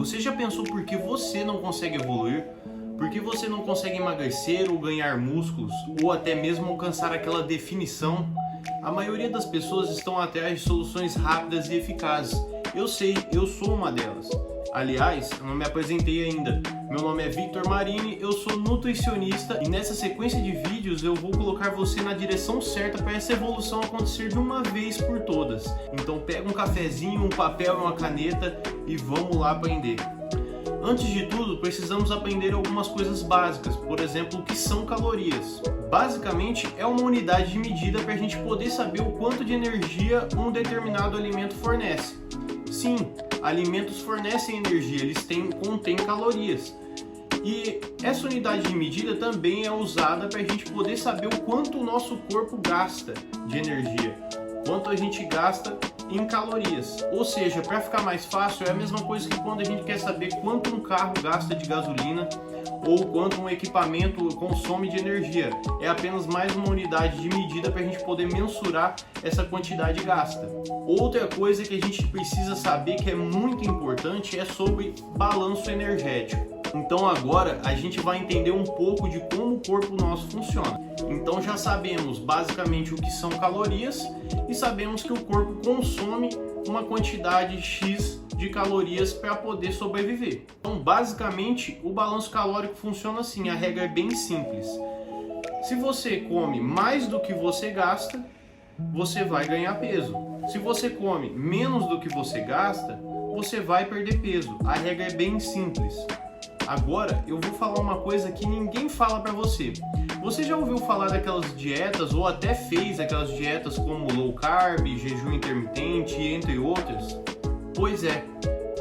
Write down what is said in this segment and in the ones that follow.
Você já pensou por que você não consegue evoluir? Por que você não consegue emagrecer ou ganhar músculos ou até mesmo alcançar aquela definição? A maioria das pessoas estão atrás de soluções rápidas e eficazes. Eu sei, eu sou uma delas. Aliás, eu não me apresentei ainda. Meu nome é Victor Marini, eu sou nutricionista e nessa sequência de vídeos eu vou colocar você na direção certa para essa evolução acontecer de uma vez por todas. Então pega um cafezinho, um papel e uma caneta e vamos lá aprender. Antes de tudo, precisamos aprender algumas coisas básicas, por exemplo, o que são calorias. Basicamente, é uma unidade de medida para a gente poder saber o quanto de energia um determinado alimento fornece. Sim, alimentos fornecem energia, eles contêm calorias. E essa unidade de medida também é usada para a gente poder saber o quanto o nosso corpo gasta de energia, quanto a gente gasta em calorias. Ou seja, para ficar mais fácil, é a mesma coisa que quando a gente quer saber quanto um carro gasta de gasolina ou quanto um equipamento consome de energia. É apenas mais uma unidade de medida para a gente poder mensurar essa quantidade gasta. Outra coisa que a gente precisa saber, que é muito importante, é sobre balanço energético. Então agora a gente vai entender um pouco de como o corpo nosso funciona. Então já sabemos basicamente o que são calorias e sabemos que o corpo consome uma quantidade X de calorias para poder sobreviver. Então basicamente o balanço calórico funciona assim, a regra é bem simples. Se você come mais do que você gasta, você vai ganhar peso. Se você come menos do que você gasta, você vai perder peso. A regra é bem simples. Agora eu vou falar uma coisa que ninguém fala pra você. Você já ouviu falar daquelas dietas ou até fez aquelas dietas como low carb, jejum intermitente, entre outras? Pois é,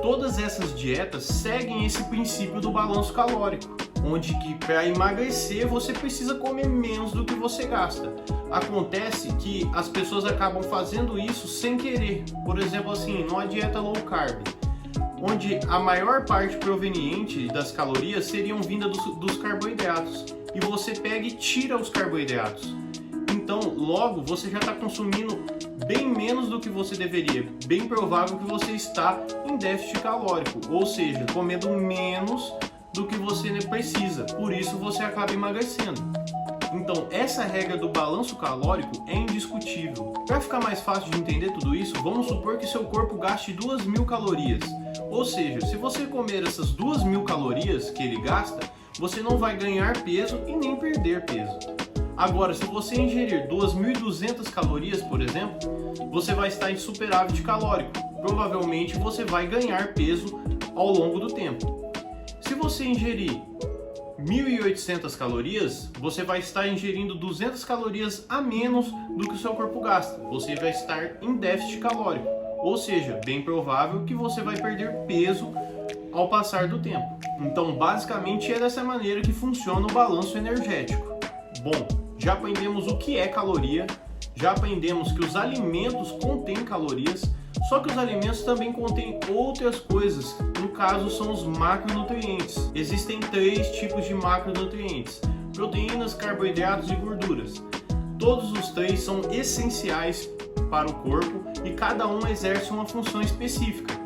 todas essas dietas seguem esse princípio do balanço calórico, onde que para emagrecer você precisa comer menos do que você gasta. Acontece que as pessoas acabam fazendo isso sem querer. Por exemplo, assim, numa dieta low carb, onde a maior parte proveniente das calorias seriam vindas dos carboidratos, e você pega e tira os carboidratos. Então, logo, você já está consumindo bem menos do que você deveria. Bem provável que você está em déficit calórico, ou seja, comendo menos do que você precisa. Por isso, você acaba emagrecendo. Então, essa regra do balanço calórico é indiscutível. Para ficar mais fácil de entender tudo isso, vamos supor que seu corpo gaste 2.000 calorias. Ou seja, se você comer essas 2.000 calorias que ele gasta, você não vai ganhar peso e nem perder peso. Agora, se você ingerir 2.200 calorias, por exemplo, você vai estar em superávit calórico. Provavelmente você vai ganhar peso ao longo do tempo. Se você ingerir 1.800 calorias, você vai estar ingerindo 200 calorias a menos do que o seu corpo gasta. Você vai estar em déficit calórico, ou seja, bem provável que você vai perder peso ao passar do tempo. Então, basicamente é dessa maneira que funciona o balanço energético. Bom, já aprendemos o que é caloria, já aprendemos que os alimentos contêm calorias, só que os alimentos também contêm outras coisas, no caso são os macronutrientes. Existem 3 tipos de macronutrientes: proteínas, carboidratos e gorduras. Todos os 3 são essenciais para o corpo e cada um exerce uma função específica.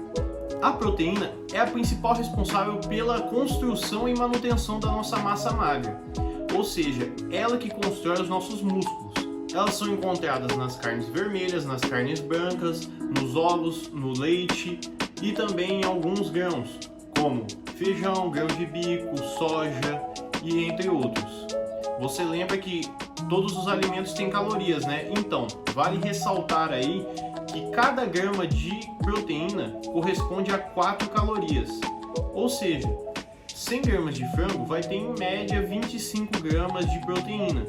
A proteína é a principal responsável pela construção e manutenção da nossa massa magra, ou seja, ela que constrói os nossos músculos. Elas são encontradas nas carnes vermelhas, nas carnes brancas, nos ovos, no leite e também em alguns grãos, como feijão, grão de bico, soja e entre outros. Você lembra que todos os alimentos têm calorias, né? Então, vale ressaltar aí que cada grama de proteína corresponde a 4 calorias. Ou seja, 100 gramas de frango vai ter em média 25 gramas de proteína.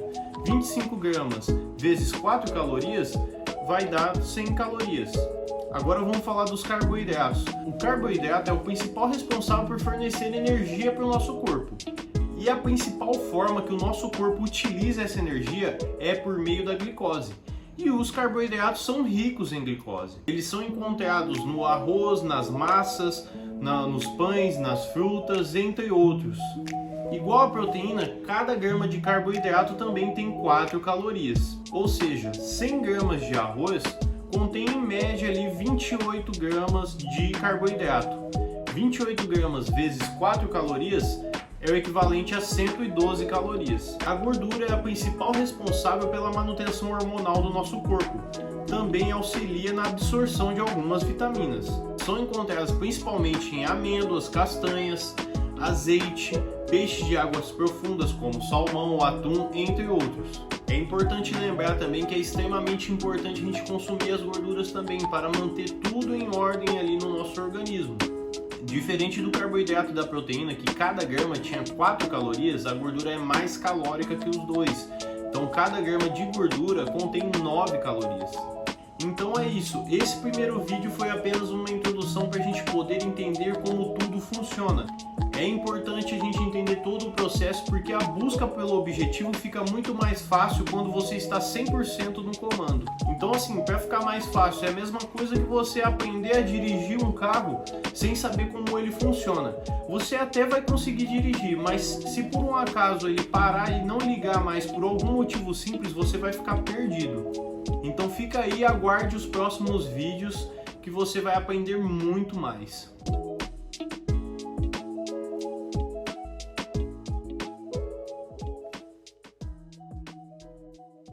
25 gramas vezes 4 calorias vai dar 100 calorias. Agora vamos falar dos carboidratos. O carboidrato é o principal responsável por fornecer energia para o nosso corpo. E a principal forma que o nosso corpo utiliza essa energia é por meio da glicose. E os carboidratos são ricos em glicose. Eles são encontrados no arroz, nas massas, nos pães, nas frutas, entre outros. Igual a proteína, cada grama de carboidrato também tem 4 calorias. Ou seja, 100 gramas de arroz contém em média ali 28 gramas de carboidrato. 28 gramas vezes 4 calorias é o equivalente a 112 calorias. A gordura é a principal responsável pela manutenção hormonal do nosso corpo. Também auxilia na absorção de algumas vitaminas. São encontradas principalmente em amêndoas, castanhas, azeite, peixes de águas profundas como salmão, atum, entre outros. É importante lembrar também que é extremamente importante a gente consumir as gorduras também para manter tudo em ordem ali no nosso organismo. Diferente do carboidrato e da proteína, que cada grama tinha 4 calorias, a gordura é mais calórica que os dois. Então cada grama de gordura contém 9 calorias. Então é isso, esse primeiro vídeo foi apenas uma introdução para a gente poder entender como tudo funciona. É importante a gente entender todo o processo porque a busca pelo objetivo fica muito mais fácil quando você está 100% no comando. Então assim, para ficar mais fácil, é a mesma coisa que você aprender a dirigir um carro sem saber como ele funciona. Você até vai conseguir dirigir, mas se por um acaso ele parar e não ligar mais por algum motivo simples, você vai ficar perdido. Então fica aí e aguarde os próximos vídeos que você vai aprender muito mais.